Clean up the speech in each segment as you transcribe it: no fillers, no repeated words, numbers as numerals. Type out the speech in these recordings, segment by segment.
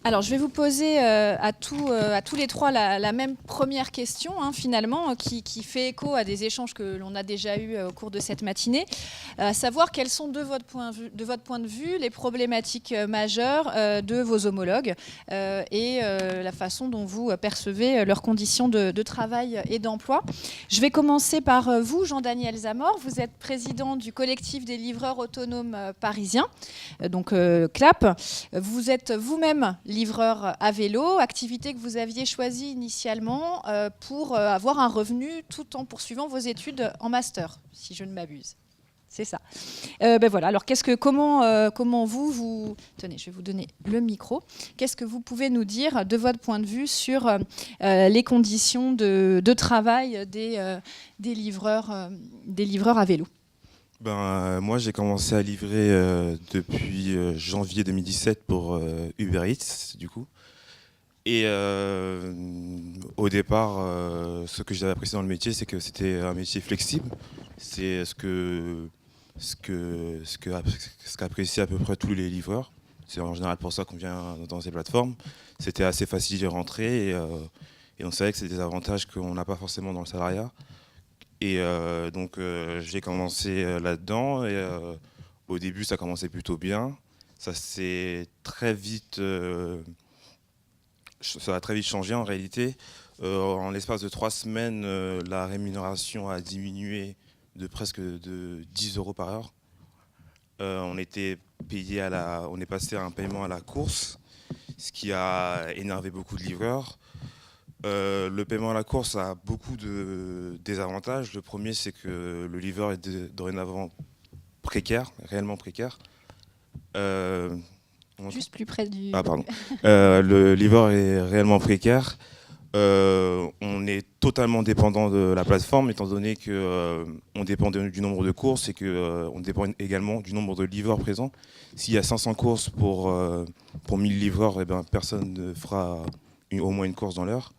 Alors, je vais vous poser à tous les trois la même première question, finalement, qui fait écho à des échanges que l'on a déjà eus au cours de cette matinée, à savoir quelles sont, de votre point de vue, les problématiques majeures de vos homologues et la façon dont vous percevez leurs conditions de travail et d'emploi. Je vais commencer par vous, Jean-Daniel Zamor. Vous êtes président du collectif des livreurs autonomes parisiens, donc CLAP. Vous êtes vous-même livreur à vélo, activité que vous aviez choisie initialement pour avoir un revenu tout en poursuivant vos études en master, si je ne m'abuse. C'est ça. Voilà. Alors, comment vous... Tenez, je vais vous donner le micro. Qu'est-ce que vous pouvez nous dire de votre point de vue sur les conditions de travail des livreurs à vélo? Moi, j'ai commencé à livrer depuis janvier 2017 pour Uber Eats, du coup. Et au départ, ce que j'avais apprécié dans le métier, c'est que c'était un métier flexible. C'est ce qu'apprécient à peu près tous les livreurs. C'est en général pour ça qu'on vient dans ces plateformes. C'était assez facile d'y rentrer et on savait que c'est des avantages qu'on n'a pas forcément dans le salariat. Et j'ai commencé là-dedans et au début ça commençait plutôt bien. Ça s'est très vite, ça a très vite changé en réalité. En l'espace de 3 semaines, la rémunération a diminué de presque de 10 euros par heure. On était payé on est passé à un paiement à la course, ce qui a énervé beaucoup de livreurs. Le paiement à la course a beaucoup de désavantages. Le premier, c'est que le livreur est dorénavant précaire, réellement précaire. Juste plus près du... Ah, pardon. Le livreur est réellement précaire. On est totalement dépendant de la plateforme, étant donné qu'on dépend du nombre de courses et qu'on dépend également du nombre de livreurs présents. S'il y a 500 courses pour 1000 livreurs, personne ne fera au moins une course dans l'heure.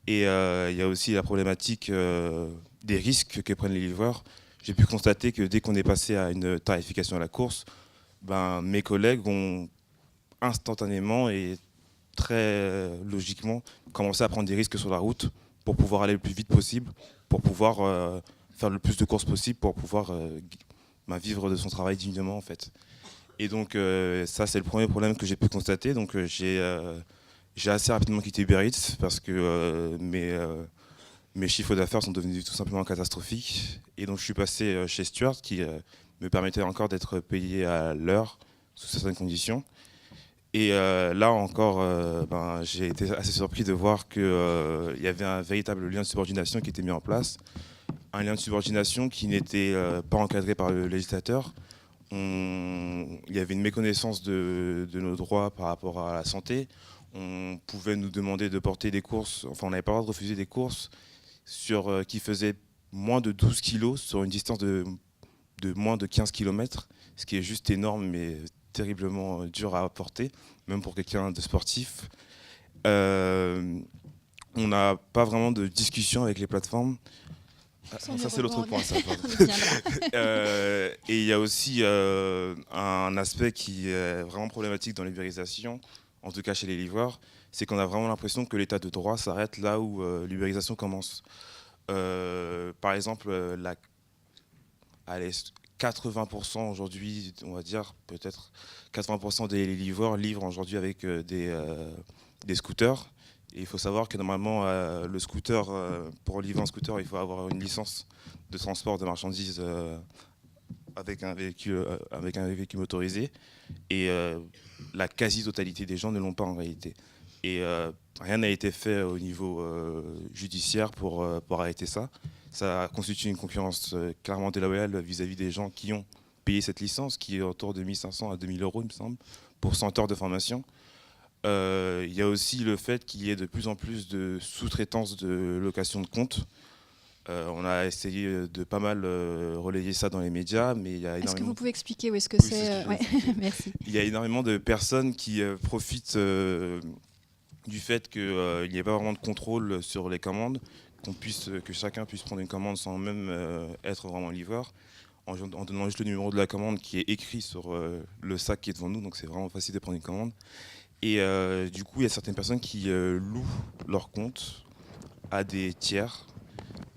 Et il y a aussi la problématique des risques que prennent les livreurs. J'ai pu constater que dès qu'on est passé à une tarification à la course, mes collègues ont instantanément et très logiquement commencé à prendre des risques sur la route pour pouvoir aller le plus vite possible, pour pouvoir faire le plus de courses possible, pour pouvoir vivre de son travail dignement en fait. Et donc ça c'est le premier problème que j'ai pu constater. Donc j'ai assez rapidement quitté Uber Eats parce que mes chiffres d'affaires sont devenus tout simplement catastrophiques. Et donc je suis passé chez Stuart qui me permettait encore d'être payé à l'heure sous certaines conditions. Et là encore, j'ai été assez surpris de voir qu'il y avait un véritable lien de subordination qui était mis en place. Un lien de subordination qui n'était pas encadré par le législateur. Il y avait une méconnaissance de nos droits par rapport à la santé. On pouvait nous demander de porter des courses, enfin on n'avait pas le droit de refuser des courses qui faisaient moins de 12 kilos sur une distance de moins de 15 km, ce qui est juste énorme mais terriblement dur à porter, même pour quelqu'un de sportif. On n'a pas vraiment de discussion avec les plateformes. Ça c'est l'autre point. Ça, et il y a aussi un aspect qui est vraiment problématique dans l'ubérisation, en tout cas chez les livreurs, c'est qu'on a vraiment l'impression que l'état de droit s'arrête là où l'ubérisation commence. Par exemple, 80% aujourd'hui, on va dire peut-être 80% des livreurs livrent aujourd'hui avec des scooters. Et il faut savoir que normalement, le scooter, pour livrer un scooter, il faut avoir une licence de transport de marchandises avec un véhicule motorisé. Et la quasi-totalité des gens ne l'ont pas en réalité. Et rien n'a été fait au niveau judiciaire pour arrêter ça. Ça constitue une concurrence clairement déloyale vis-à-vis des gens qui ont payé cette licence, qui est autour de 1500 à 2000 euros, il me semble, pour 100 heures de formation. Il y a aussi le fait qu'il y ait de plus en plus de sous-traitance de location de comptes. On a essayé de pas mal relayer ça dans les médias, mais il y a énormément... Est-ce que vous pouvez expliquer où est-ce que c'est Ouais. Merci. Il y a énormément de personnes qui profitent du fait qu'il n'y ait pas vraiment de contrôle sur les commandes, que chacun puisse prendre une commande sans même être vraiment livreur, en donnant juste le numéro de la commande qui est écrit sur le sac qui est devant nous, donc c'est vraiment facile de prendre une commande. Et du coup, il y a certaines personnes qui louent leur compte à des tiers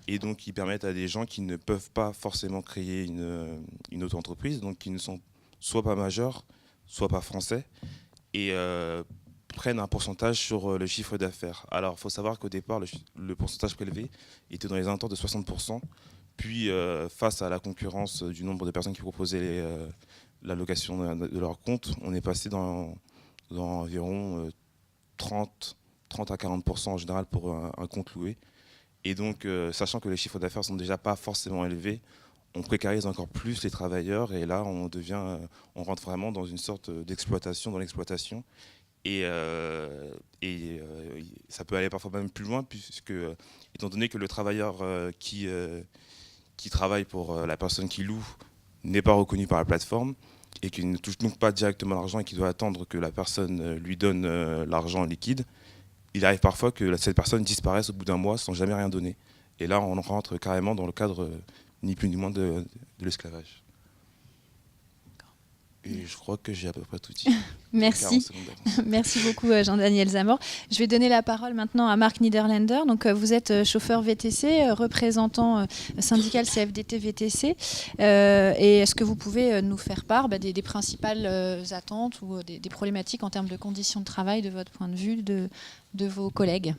et donc qui permettent à des gens qui ne peuvent pas forcément créer une auto-entreprise, donc qui ne sont soit pas majeurs, soit pas français, et prennent un pourcentage sur le chiffre d'affaires. Alors, il faut savoir qu'au départ, le pourcentage prélevé était dans les alentours de 60%, puis face à la concurrence du nombre de personnes qui proposaient la location de leur compte, on est passé dans environ 30 à 40% en général pour un compte loué. Et donc, sachant que les chiffres d'affaires sont déjà pas forcément élevés, on précarise encore plus les travailleurs et là, on rentre vraiment dans une sorte d'exploitation dans l'exploitation. Et ça peut aller parfois même plus loin, puisque, étant donné que le travailleur qui travaille pour la personne qui loue n'est pas reconnu par la plateforme et qu'il ne touche donc pas directement l'argent et qu'il doit attendre que la personne lui donne l'argent liquide, il arrive parfois que cette personne disparaisse au bout d'un mois sans jamais rien donner. Et là, on rentre carrément dans le cadre, ni plus ni moins, de l'esclavage. Et je crois que j'ai à peu près tout dit. Merci. Merci beaucoup Jean-Daniel Zamor. Je vais donner la parole maintenant à Marc Niederländer. Donc, vous êtes chauffeur VTC, représentant syndical CFDT VTC. Et est-ce que vous pouvez nous faire part des principales attentes ou des problématiques en termes de conditions de travail de votre point de vue, de vos collègues ?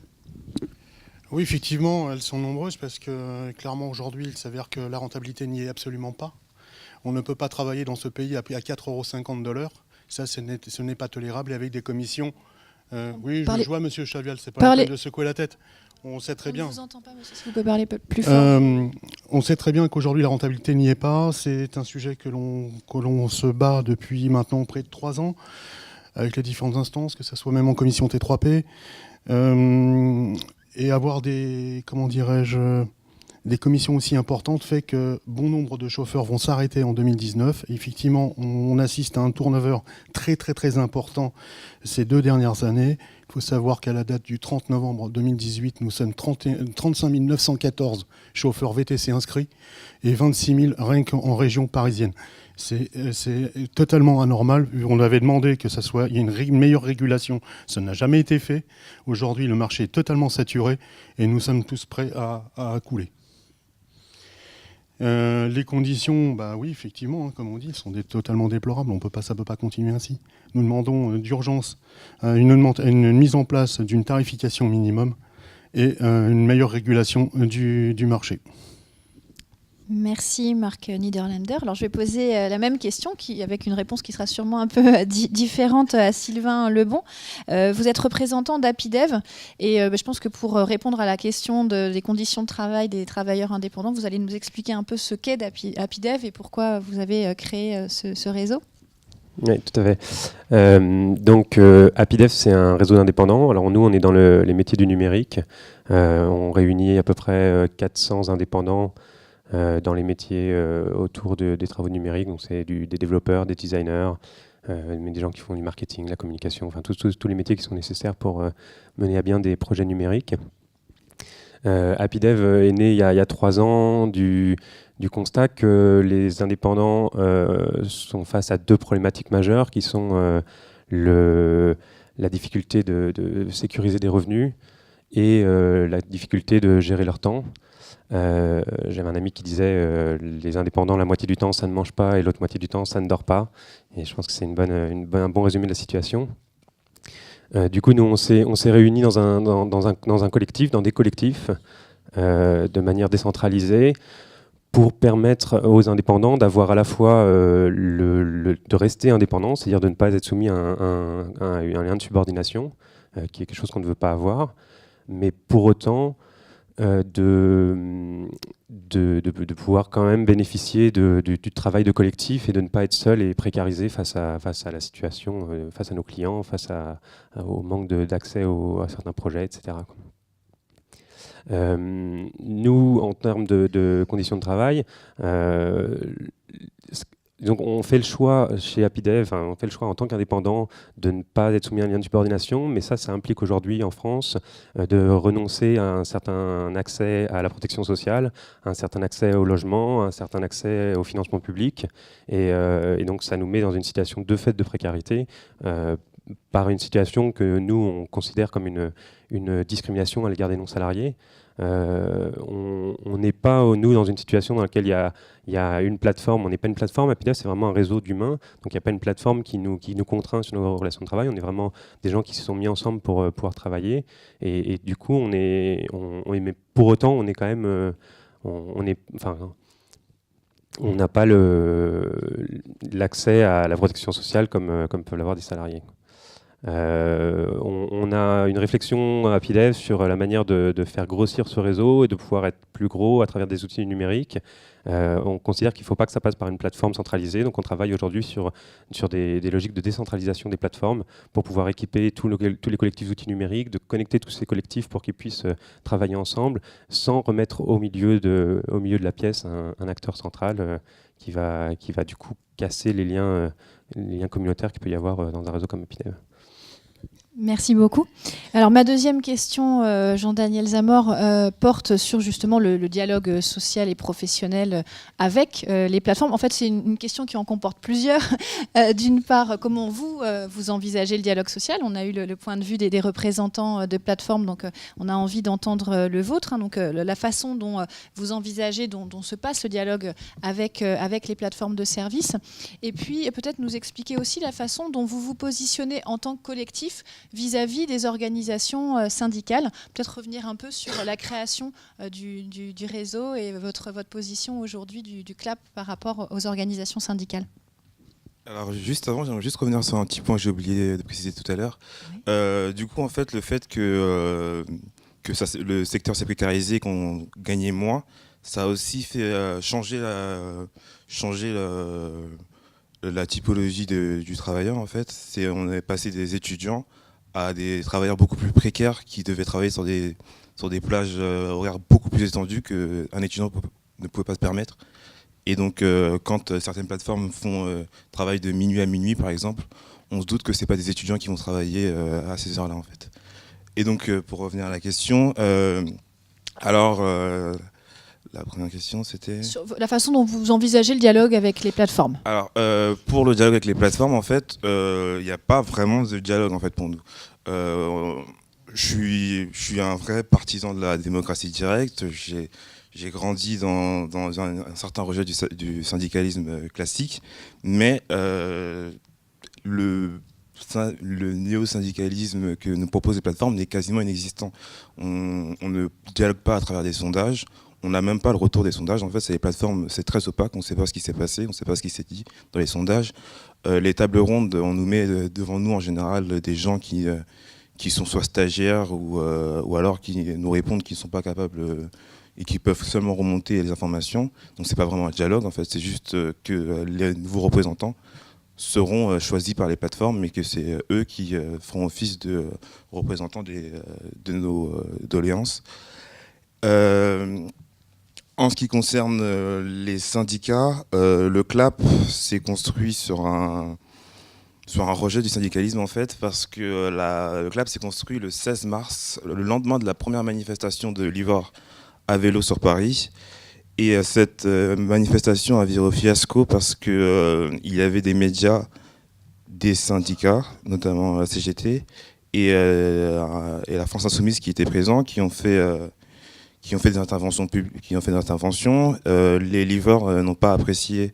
Oui, effectivement, elles sont nombreuses parce que clairement aujourd'hui, il s'avère que la rentabilité n'y est absolument pas. On ne peut pas travailler dans ce pays à 4,50 € de l'heure. Ça, ce n'est pas tolérable. Et avec des commissions... oui, je vois, monsieur Chavial, c'est pas la peine de secouer la tête. On sait très bien. Je ne vous entends pas, monsieur, si vous pouvez parler plus fort. On sait très bien qu'aujourd'hui, la rentabilité n'y est pas. C'est un sujet que l'on se bat depuis maintenant près de 3 ans, avec les différentes instances, que ce soit même en commission T3P. Et avoir des commissions aussi importantes fait que bon nombre de chauffeurs vont s'arrêter en 2019. Et effectivement, on assiste à un turnover très très très important ces 2 dernières années. Il faut savoir qu'à la date du 30 novembre 2018, nous sommes 35 914 chauffeurs VTC inscrits et 26 000 rien qu'en région parisienne. C'est totalement anormal. On avait demandé que il y ait une meilleure régulation. Ça n'a jamais été fait. Aujourd'hui, le marché est totalement saturé et nous sommes tous prêts à couler. Les conditions, oui, effectivement, comme on dit, sont totalement déplorables. Ça ne peut pas continuer ainsi. Nous demandons d'urgence une mise en place d'une tarification minimum et une meilleure régulation du marché. Merci Marc Niederländer. Alors je vais poser la même question avec une réponse qui sera sûrement un peu différente à Sylvain Lebon. Vous êtes représentant d'Apidev et je pense que pour répondre à la question des conditions de travail des travailleurs indépendants, vous allez nous expliquer un peu ce qu'est Apidev et pourquoi vous avez créé ce réseau. Oui, tout à fait. Donc Apidev, c'est un réseau d'indépendants. Alors nous, on est dans les métiers du numérique. On réunit à peu près 400 indépendants dans les métiers autour des travaux numériques. Donc c'est des développeurs, des designers, mais des gens qui font du marketing, la communication, enfin tous les métiers qui sont nécessaires pour mener à bien des projets numériques. Apidev est né il y a 3 ans du constat que les indépendants sont face à 2 problématiques majeures qui sont la difficulté de sécuriser des revenus et la difficulté de gérer leur temps. J'avais un ami qui disait les indépendants, la moitié du temps ça ne mange pas et l'autre moitié du temps ça ne dort pas. Et je pense que c'est un bon résumé de la situation. Du coup, nous on s'est réunis dans un collectif, dans des collectifs, de manière décentralisée, pour permettre aux indépendants d'avoir à la fois de rester indépendants, c'est-à-dire de ne pas être soumis à un lien de subordination, qui est quelque chose qu'on ne veut pas avoir, mais pour autant de pouvoir quand même bénéficier du travail de collectif et de ne pas être seul et précarisé face à la situation, face à nos clients, face au manque d'accès à certains projets, etc. Nous, en termes de conditions de travail, donc on fait le choix chez Apidev, on fait le choix en tant qu'indépendant de ne pas être soumis à un lien de subordination, mais ça implique aujourd'hui en France de renoncer à un certain accès à la protection sociale, à un certain accès au logement, à un certain accès au financement public, et donc ça nous met dans une situation de fait de précarité par une situation que nous, on considère comme une discrimination à l'égard des non-salariés. On n'est pas, nous, dans une situation dans laquelle il y a une plateforme. On n'est pas une plateforme. Happiness, c'est vraiment un réseau d'humains. Donc, il n'y a pas une plateforme qui nous contraint sur nos relations de travail. On est vraiment des gens qui se sont mis ensemble pour pouvoir travailler. Et du coup, mais pour autant, on est quand même... on n'a pas l'accès à la protection sociale comme peuvent l'avoir des salariés. On a une réflexion à Happydev sur la manière de faire grossir ce réseau et de pouvoir être plus gros à travers des outils numériques. On considère qu'il ne faut pas que ça passe par une plateforme centralisée, donc on travaille aujourd'hui sur des logiques de décentralisation des plateformes pour pouvoir équiper tous les collectifs d'outils numériques, de connecter tous ces collectifs pour qu'ils puissent travailler ensemble sans remettre au milieu de la pièce un acteur central qui va du coup casser les liens communautaires qu'il peut y avoir dans un réseau comme Happydev. Merci beaucoup. Alors ma deuxième question, Jean-Daniel Zamor, porte sur justement le dialogue social et professionnel avec les plateformes. En fait, c'est une question qui en comporte plusieurs. D'une part, comment vous envisagez le dialogue social ? On a eu le point de vue des représentants de plateformes, donc on a envie d'entendre le vôtre. Donc la façon dont vous envisagez, dont se passe le dialogue avec les plateformes de services. Et puis peut-être nous expliquer aussi la façon dont vous vous positionnez en tant que collectif vis-à-vis des organisations syndicales. Peut-être revenir un peu sur la création du réseau et votre position aujourd'hui du CLAP par rapport aux organisations syndicales. Alors juste avant, j'aimerais juste revenir sur un petit point que j'ai oublié de préciser tout à l'heure. Oui. Du coup, en fait, le fait que le secteur s'est précarisé, qu'on gagnait moins, ça a aussi fait changer la typologie du travailleur. En fait, on est passé des étudiants à des travailleurs beaucoup plus précaires qui devaient travailler sur des plages horaires beaucoup plus étendues qu'un étudiant ne pouvait pas se permettre. Et donc, quand certaines plateformes travaillent de minuit à minuit, par exemple, on se doute que ce n'est pas des étudiants qui vont travailler à ces heures-là, en fait. Et donc, pour revenir à la question, la première question, c'était... Sur la façon dont vous envisagez le dialogue avec les plateformes. Alors, pour le dialogue avec les plateformes, en fait, il n'y a pas vraiment de dialogue, en fait, pour nous. Je suis un vrai partisan de la démocratie directe. J'ai grandi dans un certain rejet du syndicalisme classique, mais le néo-syndicalisme que nous proposent les plateformes n'est quasiment inexistant. On ne dialogue pas à travers des sondages. On n'a même pas le retour des sondages. En fait, c'est les plateformes, c'est très opaque. On ne sait pas ce qui s'est passé, on ne sait pas ce qui s'est dit dans les sondages. Les tables rondes, on nous met devant nous en général des gens qui sont soit stagiaires ou alors qui nous répondent qu'ils ne sont pas capables et qui peuvent seulement remonter les informations. Donc c'est pas vraiment un dialogue. En fait, c'est juste que les nouveaux représentants seront choisis par les plateformes, mais que c'est eux qui feront office de représentants de nos doléances. En ce qui concerne les syndicats, le CLAP s'est construit sur un rejet du syndicalisme, en fait, parce que le CLAP s'est construit le 16 mars, le lendemain de la première manifestation de l'IVOR à vélo sur Paris. Et cette manifestation a viré au fiasco parce qu'il y avait des médias, des syndicats, notamment la CGT, et la France Insoumise qui étaient présents, qui ont fait des interventions publiques, les livreurs n'ont pas apprécié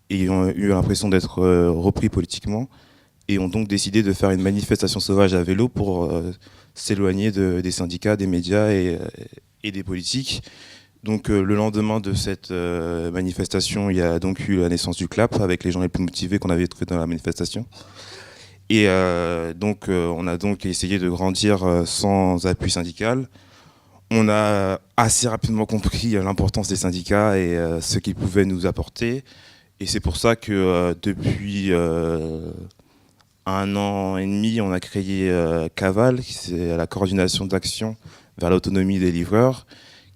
et ont eu l'impression d'être repris politiquement et ont donc décidé de faire une manifestation sauvage à vélo pour s'éloigner des syndicats, des médias et des politiques. Donc le lendemain de cette manifestation, il y a donc eu la naissance du CLAP avec les gens les plus motivés qu'on avait trouvés dans la manifestation. Et donc on a donc essayé de grandir sans appui syndical. On a assez rapidement compris l'importance des syndicats et ce qu'ils pouvaient nous apporter. Et c'est pour ça que depuis 1 an et demi, on a créé CAVAL, c'est la coordination d'action vers l'autonomie des livreurs,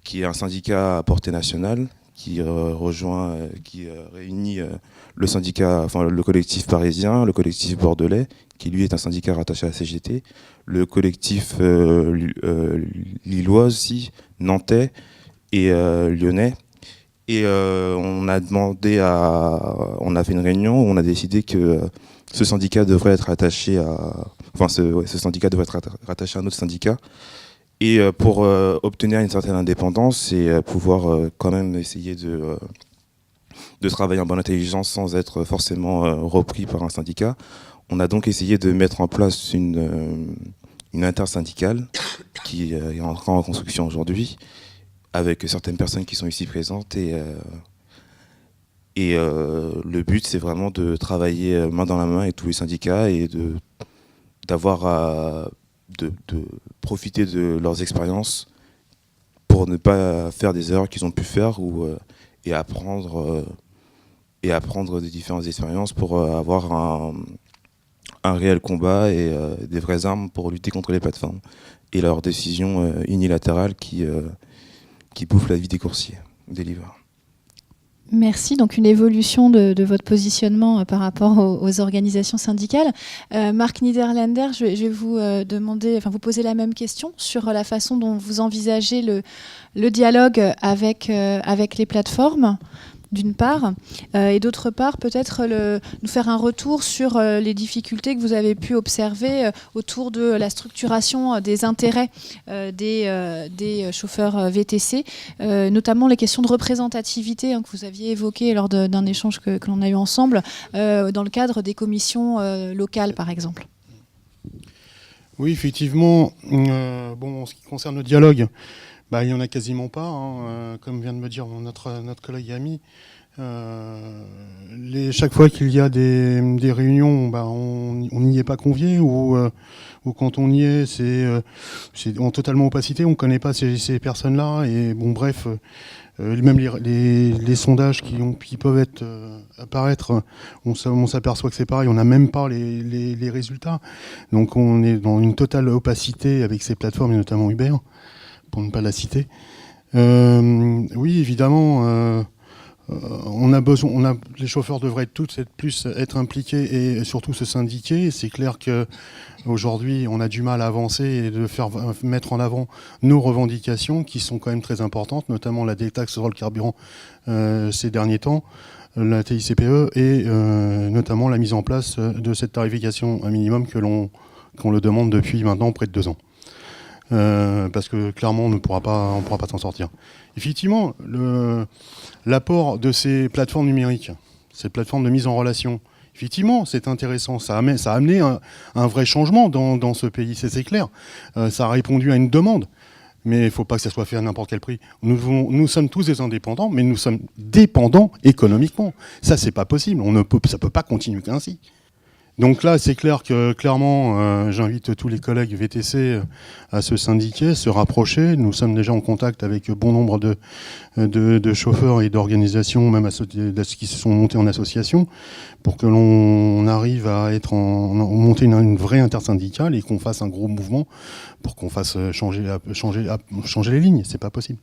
qui est un syndicat à portée nationale, qui réunit le collectif parisien, le collectif bordelais, qui lui est un syndicat rattaché à la CGT, le collectif lillois aussi, nantais et lyonnais. Et on a fait une réunion où on a décidé que ce syndicat devrait être attaché à... Enfin, ce syndicat devrait être rattaché à un autre syndicat. Et pour obtenir une certaine indépendance et pouvoir quand même essayer de travailler en bonne intelligence sans être forcément repris par un syndicat, on a donc essayé de mettre en place une intersyndicale qui est en construction aujourd'hui, avec certaines personnes qui sont ici présentes. Et le but, c'est vraiment de travailler main dans la main avec tous les syndicats et de profiter de leurs expériences pour ne pas faire des erreurs qu'ils ont pu faire et apprendre des différentes expériences pour avoir un réel combat et des vraies armes pour lutter contre les plateformes et leurs décisions unilatérales qui bouffent la vie des coursiers, des livreurs. Merci. Donc une évolution de votre positionnement par rapport aux organisations syndicales. Marc Niederländer, je vais vous vous poser la même question sur la façon dont vous envisagez le dialogue avec les plateformes, d'une part, et d'autre part, peut-être nous faire un retour sur les difficultés que vous avez pu observer autour de la structuration des intérêts des chauffeurs VTC, notamment les questions de représentativité que vous aviez évoquées lors d'un échange que l'on a eu ensemble, dans le cadre des commissions locales, par exemple. Oui, effectivement. En ce qui concerne le dialogue, il n'y en a quasiment pas, comme vient de me dire notre collègue et ami. Chaque fois qu'il y a des réunions, on n'y est pas convié, ou quand on y est, c'est en totalement opacité, on ne connaît pas ces personnes-là. Et bref, même les sondages qui peuvent apparaître, on s'aperçoit que c'est pareil, on n'a même pas les résultats. Donc on est dans une totale opacité avec ces plateformes, et notamment Uber, pour ne pas la citer. Oui, évidemment, les chauffeurs devraient tous être impliqués et surtout se syndiquer. C'est clair qu'aujourd'hui, on a du mal à avancer et de mettre en avant nos revendications qui sont quand même très importantes, notamment la détaxe sur le carburant ces derniers temps, la TICPE et notamment la mise en place de cette tarification un minimum qu'on le demande depuis maintenant près de 2 ans. Parce que clairement on ne pourra pas s'en sortir. Effectivement, l'apport de ces plateformes numériques, ces plateformes de mise en relation, effectivement c'est intéressant, ça a amené un vrai changement dans ce pays, c'est clair. Ça a répondu à une demande, mais il ne faut pas que ça soit fait à n'importe quel prix. Nous sommes tous des indépendants, mais nous sommes dépendants économiquement. Ça, c'est pas possible, ça ne peut pas continuer ainsi. Donc là, c'est clair que, clairement, j'invite tous les collègues VTC à se syndiquer, se rapprocher. Nous sommes déjà en contact avec bon nombre de chauffeurs et d'organisations, même qui se sont montés en association, pour que l'on arrive à monter une vraie intersyndicale et qu'on fasse un gros mouvement pour qu'on fasse changer les lignes. C'est pas possible.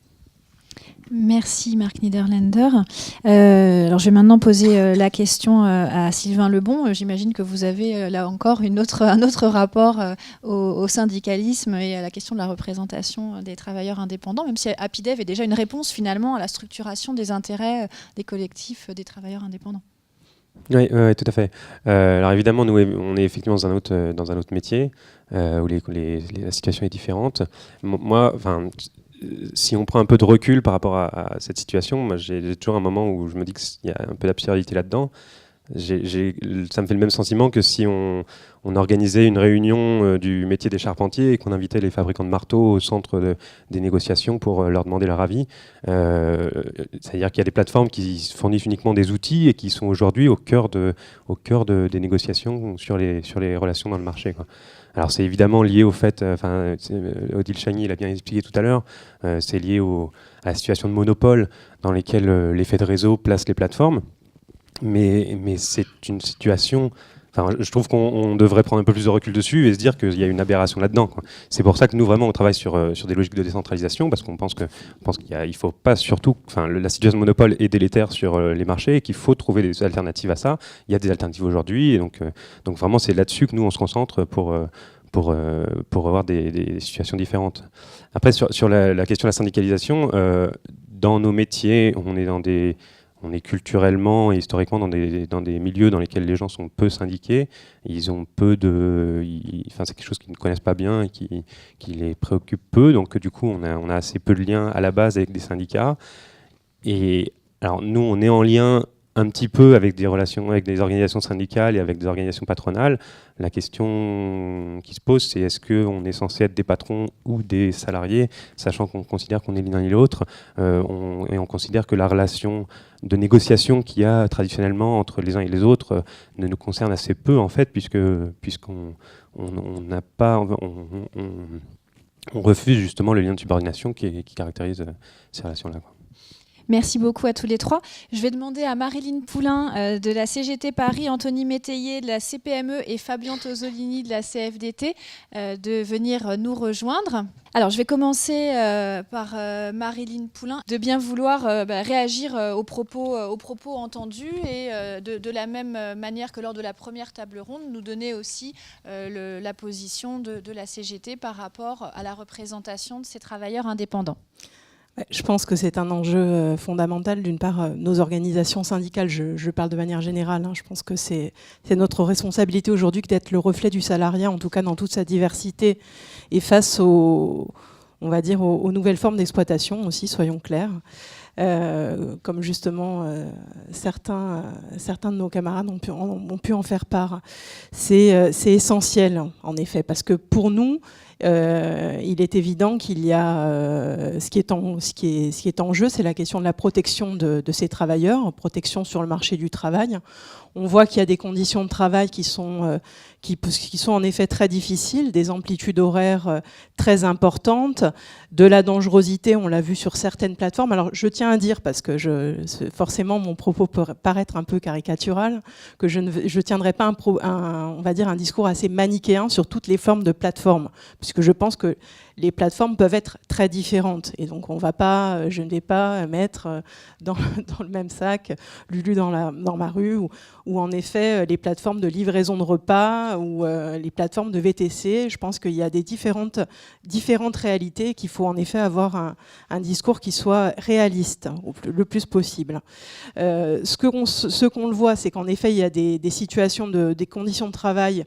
Merci Marc Niederländer. Alors je vais maintenant poser la question à Sylvain Lebon. J'imagine que vous avez là encore un autre rapport au syndicalisme et à la question de la représentation des travailleurs indépendants, même si Apidev est déjà une réponse finalement à la structuration des intérêts des collectifs des travailleurs indépendants. Oui, tout à fait. Alors évidemment, nous, on est effectivement dans un autre métier où la situation est différente. Moi, si on prend un peu de recul par rapport à cette situation, moi, j'ai toujours un moment où je me dis qu'il y a un peu d'absurdité là-dedans. Ça me fait le même sentiment que si on organisait une réunion du métier des charpentiers et qu'on invitait les fabricants de marteaux au centre des négociations pour leur demander leur avis. C'est-à-dire qu'il y a des plateformes qui fournissent uniquement des outils et qui sont aujourd'hui au cœur des négociations sur les relations dans le marché, quoi. Alors c'est évidemment lié au fait, Odile Chagny l'a bien expliqué tout à l'heure, c'est lié à la situation de monopole dans laquelle l'effet de réseau place les plateformes, mais c'est une situation... je trouve qu'on devrait prendre un peu plus de recul dessus et se dire qu'il y a une aberration là-dedans, quoi. C'est pour ça que nous, vraiment, on travaille sur des logiques de décentralisation, parce qu'on pense qu'il faut pas surtout... la situation de monopole est délétère sur les marchés et qu'il faut trouver des alternatives à ça. Il y a des alternatives aujourd'hui, et donc vraiment, c'est là-dessus que nous, on se concentre pour avoir des situations différentes. Après, sur la question de la syndicalisation, dans nos métiers, on est dans on est culturellement et historiquement dans des milieux dans lesquels les gens sont peu syndiqués. Ils ont c'est quelque chose qu'ils ne connaissent pas bien et qui les préoccupe peu. Donc du coup, on a assez peu de liens à la base avec des syndicats. Et alors nous, on est en lien un petit peu avec des relations avec des organisations syndicales et avec des organisations patronales. La question qui se pose, c'est est-ce qu'on est censé être des patrons ou des salariés, sachant qu'on considère qu'on est l'un et l'autre, et on considère que la relation de négociation qu'il y a traditionnellement entre les uns et les autres ne nous concerne assez peu, en fait, puisqu'on n'a pas... On refuse justement le lien de subordination qui caractérise ces relations-là, quoi. Merci beaucoup à tous les trois. Je vais demander à Marilyn Poulain de la CGT Paris, Anthony Métayer de la CPME et Fabien Tosolini de la CFDT de venir nous rejoindre. Alors, je vais commencer par Marilyn Poulain, de bien vouloir réagir aux propos entendus et de la même manière que lors de la première table ronde, nous donner aussi la position de la CGT par rapport à la représentation de ces travailleurs indépendants. Je pense que c'est un enjeu fondamental. D'une part, nos organisations syndicales, je parle de manière générale, je pense que c'est notre responsabilité aujourd'hui d'être le reflet du salariat, en tout cas dans toute sa diversité, et face aux nouvelles formes d'exploitation aussi, soyons clairs. Comme justement certains de nos camarades ont pu en faire part. C'est essentiel, en effet, parce que pour nous, il est évident qu'il y a ce qui est en jeu, c'est la question de la protection de ces travailleurs, protection sur le marché du travail. On voit qu'il y a des conditions de travail qui sont en effet très difficiles, des amplitudes horaires très importantes, de la dangerosité, on l'a vu sur certaines plateformes. Alors je tiens à dire, parce que forcément mon propos peut paraître un peu caricatural, que je ne tiendrai pas un discours assez manichéen sur toutes les formes de plateformes, puisque je pense que les plateformes peuvent être très différentes. Et donc je ne vais pas mettre dans le même sac Lulu dans ma rue, ou en effet les plateformes de livraison de repas, ou les plateformes de VTC. Je pense qu'il y a des différentes réalités, qu'il faut en effet avoir un discours qui soit réaliste le plus possible. Ce qu'on le voit, c'est qu'en effet il y a des situations, des conditions de travail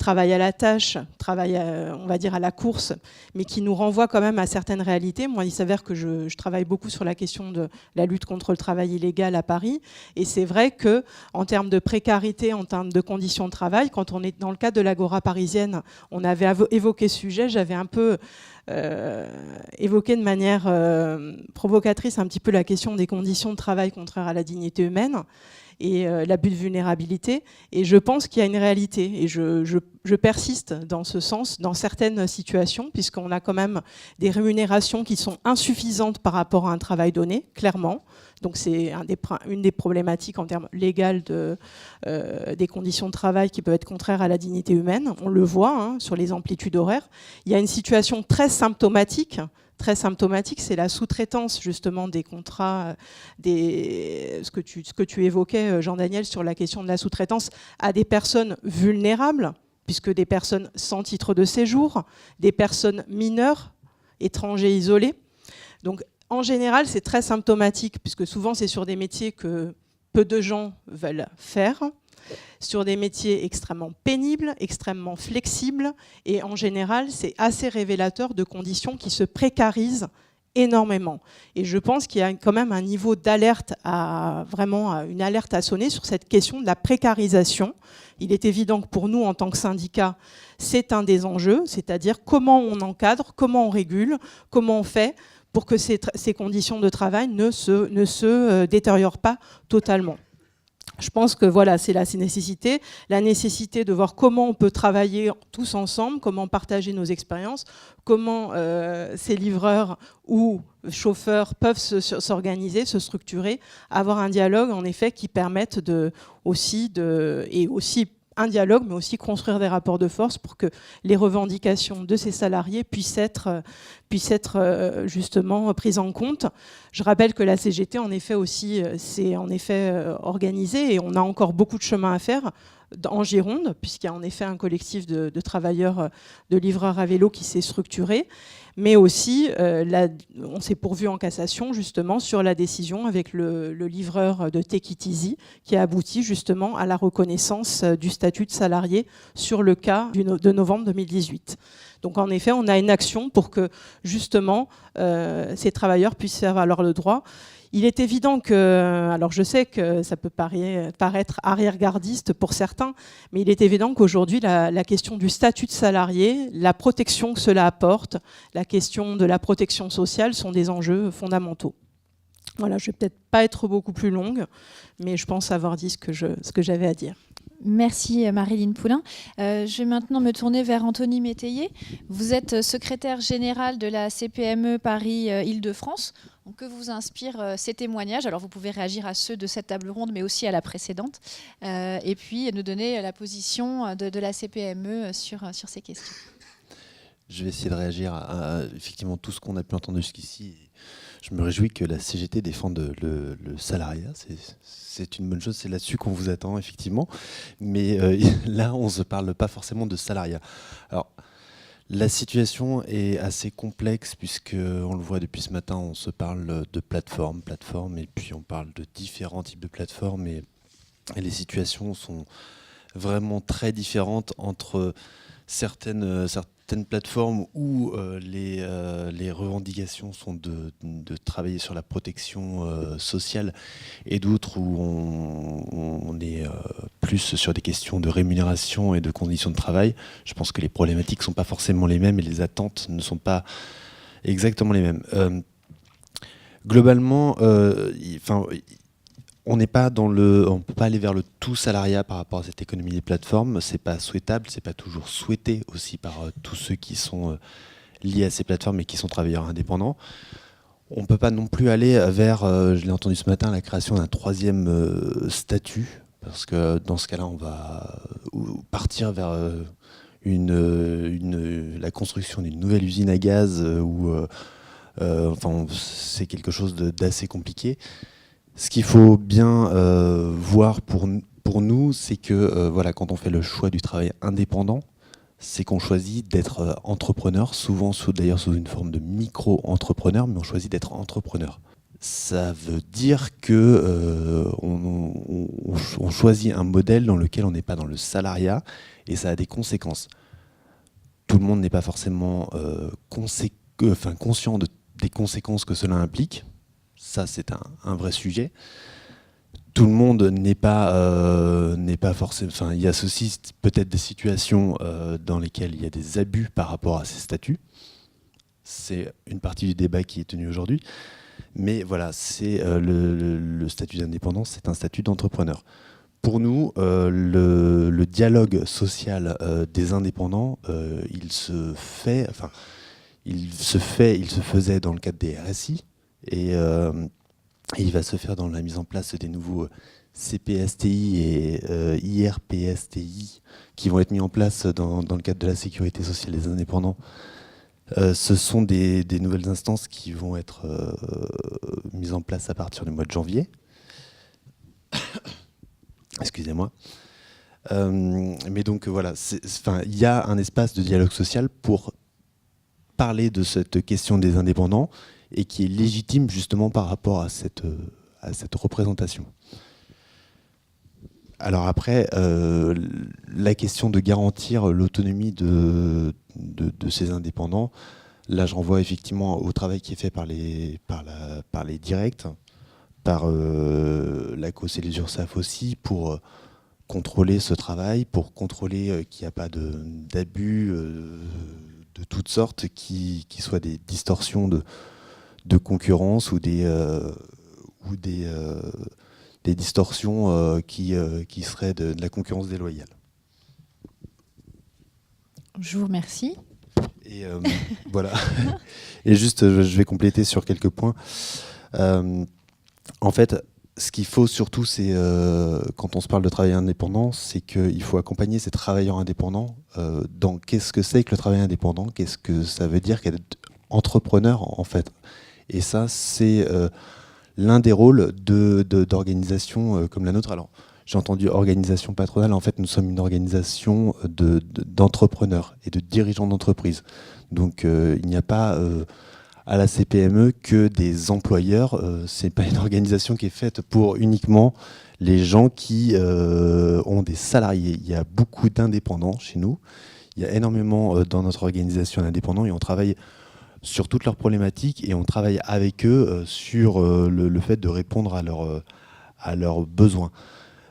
à la tâche, travail on va dire à la course, mais qui nous renvoient quand même à certaines réalités. Moi, il s'avère que je travaille beaucoup sur la question de la lutte contre le travail illégal à Paris, et c'est vrai que en termes de précarité, en termes de conditions de travail, quand on est dans le cadre de l'Agora parisienne, on avait évoqué ce sujet, j'avais un peu évoqué de manière provocatrice un petit peu la question des conditions de travail contraires à la dignité humaine et l'abus de vulnérabilité. Et je pense qu'il y a une réalité, et je persiste dans ce sens, dans certaines situations, puisqu'on a quand même des rémunérations qui sont insuffisantes par rapport à un travail donné, clairement. Donc c'est une des problématiques en termes légaux des conditions de travail qui peuvent être contraires à la dignité humaine. On le voit sur les amplitudes horaires. Il y a une situation très symptomatique, c'est la sous-traitance justement des contrats, ce que tu évoquais, Jean-Daniel, sur la question de la sous-traitance à des personnes vulnérables, puisque des personnes sans titre de séjour, des personnes mineures, étrangers isolés. Donc en général, c'est très symptomatique, puisque souvent c'est sur des métiers que peu de gens veulent faire, sur des métiers extrêmement pénibles, extrêmement flexibles, et en général, c'est assez révélateur de conditions qui se précarisent énormément. Et je pense qu'il y a quand même un niveau d'alerte, une alerte à sonner sur cette question de la précarisation. Il est évident que pour nous, en tant que syndicat, c'est un des enjeux, c'est-à-dire comment on encadre, comment on régule, comment on fait pour que ces conditions de travail ne se détériorent pas totalement. Je pense que voilà, c'est la nécessité de voir comment on peut travailler tous ensemble, comment partager nos expériences, comment ces livreurs ou chauffeurs peuvent s'organiser, se structurer, avoir un dialogue en effet qui permette un dialogue, mais aussi construire des rapports de force pour que les revendications de ces salariés puissent être justement prises en compte. Je rappelle que la CGT, en effet, aussi, s'est en effet organisée, et on a encore beaucoup de chemin à faire en Gironde, puisqu'il y a en effet un collectif de travailleurs, de livreurs à vélo qui s'est structuré, mais aussi on s'est pourvu en cassation justement sur la décision avec le livreur de Take It Easy qui a abouti justement à la reconnaissance du statut de salarié sur le cas de novembre 2018. Donc en effet, on a une action pour que justement ces travailleurs puissent faire valoir le droit. Il est évident que, alors je sais que ça peut paraître arrière-gardiste pour certains, mais il est évident qu'aujourd'hui, la question du statut de salarié, la protection que cela apporte, la question de la protection sociale sont des enjeux fondamentaux. Voilà, je ne vais peut-être pas être beaucoup plus longue, mais je pense avoir dit ce que j'avais à dire. Merci Maryline Poulain. Je vais maintenant me tourner vers Anthony Métayer. Vous êtes secrétaire général de la CPME Paris-Île-de-France. Que vous inspirent ces témoignages? Alors vous pouvez réagir à ceux de cette table ronde, mais aussi à la précédente. Et puis nous donner la position de la CPME sur ces questions. Je vais essayer de réagir à effectivement tout ce qu'on a pu entendre jusqu'ici. Je me réjouis que la CGT défende le salariat. C'est une bonne chose, c'est là-dessus qu'on vous attend, effectivement. Mais là, on ne se parle pas forcément de salariat. Alors, la situation est assez complexe, puisqu'on le voit depuis ce matin, on se parle de plateformes, et puis on parle de différents types de plateformes. Et les situations sont vraiment très différentes entre certaines plateformes où les revendications sont de travailler sur la protection sociale et d'autres où on est plus sur des questions de rémunération et de conditions de travail. Je pense que les problématiques ne sont pas forcément les mêmes et les attentes ne sont pas exactement les mêmes. Globalement, on n'est pas on peut pas aller vers le tout salariat par rapport à cette économie des plateformes. C'est pas souhaitable, c'est pas toujours souhaité aussi par tous ceux qui sont liés à ces plateformes et qui sont travailleurs indépendants. On peut pas non plus aller vers, je l'ai entendu ce matin, la création d'un troisième statut, parce que dans ce cas-là, on va partir vers la construction d'une nouvelle usine à gaz c'est quelque chose d'assez compliqué. Ce qu'il faut bien voir pour nous, c'est que quand on fait le choix du travail indépendant, c'est qu'on choisit d'être entrepreneur, souvent d'ailleurs sous une forme de micro-entrepreneur, mais on choisit d'être entrepreneur. Ça veut dire que on choisit un modèle dans lequel on n'est pas dans le salariat, et ça a des conséquences. Tout le monde n'est pas forcément conscient des conséquences que cela implique. Ça, c'est un vrai sujet. Tout le monde n'est pas forcément... Enfin, il y a aussi peut-être des situations dans lesquelles il y a des abus par rapport à ces statuts. C'est une partie du débat qui est tenu aujourd'hui. Mais voilà, c'est le statut d'indépendance, c'est un statut d'entrepreneur. Pour nous, le dialogue social des indépendants, il se faisait dans le cadre des RSI, et il va se faire dans la mise en place des nouveaux CPSTI et IRPSTI qui vont être mis en place dans le cadre de la sécurité sociale des indépendants. Ce sont des nouvelles instances qui vont être mises en place à partir du mois de janvier. Excusez-moi. Mais donc voilà, il y a un espace de dialogue social pour parler de cette question des indépendants et qui est légitime justement par rapport à cette représentation. Alors après, la question de garantir l'autonomie de ces indépendants, là je renvoie effectivement au travail qui est fait par les directs, par l'ACOS et les URSSAF aussi, pour contrôler ce travail, pour contrôler qu'il n'y a pas d'abus de toutes sortes, qui soient des distorsions de concurrence ou des distorsions qui seraient de la concurrence déloyale. Je vous remercie. Et voilà. Et juste, je vais compléter sur quelques points. En fait, ce qu'il faut surtout, c'est quand on se parle de travail indépendant, c'est qu'il faut accompagner ces travailleurs indépendants dans qu'est-ce que c'est que le travail indépendant, qu'est-ce que ça veut dire qu'être entrepreneur en fait. Et ça, c'est l'un des rôles d'organisations comme la nôtre. Alors, j'ai entendu organisation patronale. En fait, nous sommes une organisation d'entrepreneurs et de dirigeants d'entreprise. Donc, il n'y a pas à la CPME que des employeurs. C'est pas une organisation qui est faite pour uniquement les gens qui ont des salariés. Il y a beaucoup d'indépendants chez nous. Il y a énormément dans notre organisation d'indépendants et on travaille sur toutes leurs problématiques et on travaille avec eux sur le fait de répondre à leurs besoins.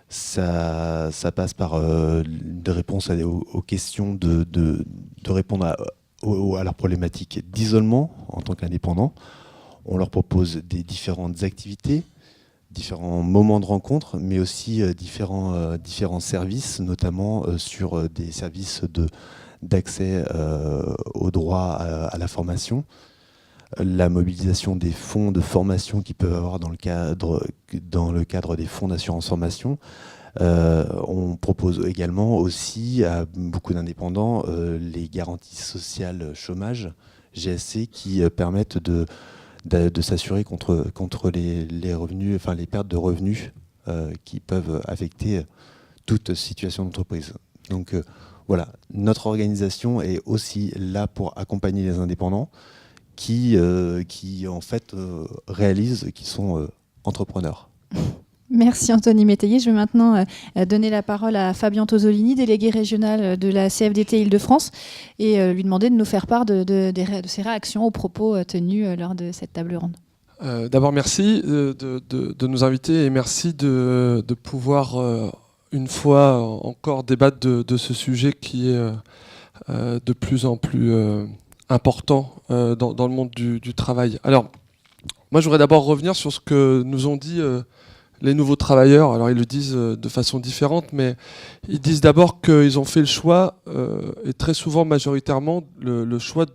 Ça passe par des réponses aux questions, de répondre à leurs problématiques d'isolement en tant qu'indépendants. On leur propose des différentes activités, différents moments de rencontre, mais aussi différents services, notamment sur des services d'accès au droit à la formation, la mobilisation des fonds de formation qu'ils peuvent avoir dans le cadre des fonds d'assurance formation. On propose également aussi à beaucoup d'indépendants les garanties sociales chômage, GSC, qui permettent de s'assurer contre les revenus, enfin les pertes de revenus qui peuvent affecter toute situation d'entreprise. Donc voilà, notre organisation est aussi là pour accompagner les indépendants qui en fait réalisent qu'ils sont entrepreneurs. Merci Anthony Métayer. Je vais maintenant donner la parole à Fabien Tosolini, délégué régional de la CFDT Île-de-France, et lui demander de nous faire part de ses réactions aux propos tenus lors de cette table ronde. D'abord, merci de nous inviter et merci de pouvoir une fois encore débattre de ce sujet qui est de plus en plus important dans le monde du travail. Alors, moi, je voudrais d'abord revenir sur ce que nous ont dit les nouveaux travailleurs. Alors, ils le disent de façon différente, mais ils disent d'abord qu'ils ont fait le choix, et très souvent, majoritairement, le choix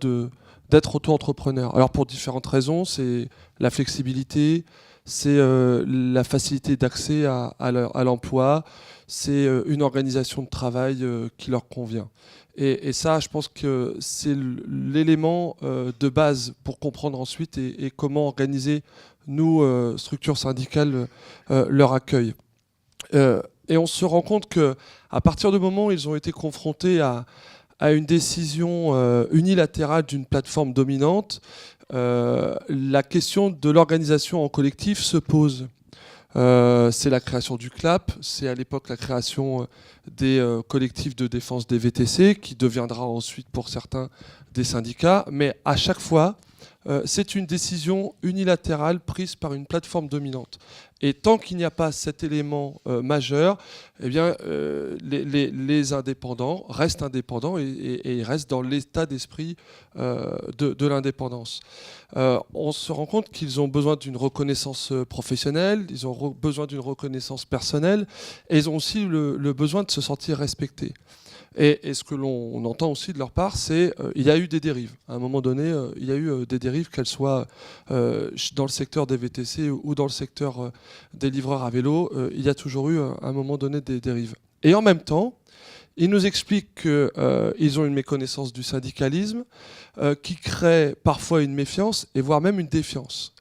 d'être auto-entrepreneur. Alors, pour différentes raisons, c'est la flexibilité, c'est la facilité d'accès à l'emploi, c'est une organisation de travail qui leur convient. Et ça, je pense que c'est l'élément de base pour comprendre ensuite et comment organiser, nous, structures syndicales, leur accueil. Et on se rend compte qu'à partir du moment où ils ont été confrontés à une décision unilatérale d'une plateforme dominante, la question de l'organisation en collectif se pose. C'est la création du CLAP, c'est à l'époque la création des collectifs de défense des VTC, qui deviendra ensuite pour certains des syndicats, mais à chaque fois, c'est une décision unilatérale prise par une plateforme dominante. Et tant qu'il n'y a pas cet élément majeur, eh bien, les indépendants restent indépendants et ils restent dans l'état d'esprit de l'indépendance. On se rend compte qu'ils ont besoin d'une reconnaissance professionnelle, ils ont besoin d'une reconnaissance personnelle et ils ont aussi le besoin de se sentir respectés. Et ce que l'on entend aussi de leur part, c'est qu'il y a eu des dérives. À un moment donné, il y a eu des dérives, qu'elles soient dans le secteur des VTC ou dans le secteur des livreurs à vélo. Il y a toujours eu, à un moment donné, des dérives. Et en même temps, ils nous expliquent qu'ils ont une méconnaissance du syndicalisme qui crée parfois une méfiance et voire même une défiance.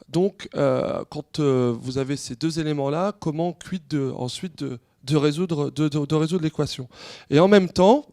Donc, quand vous avez ces deux éléments-là, comment ensuite de résoudre l'équation. Et en même temps,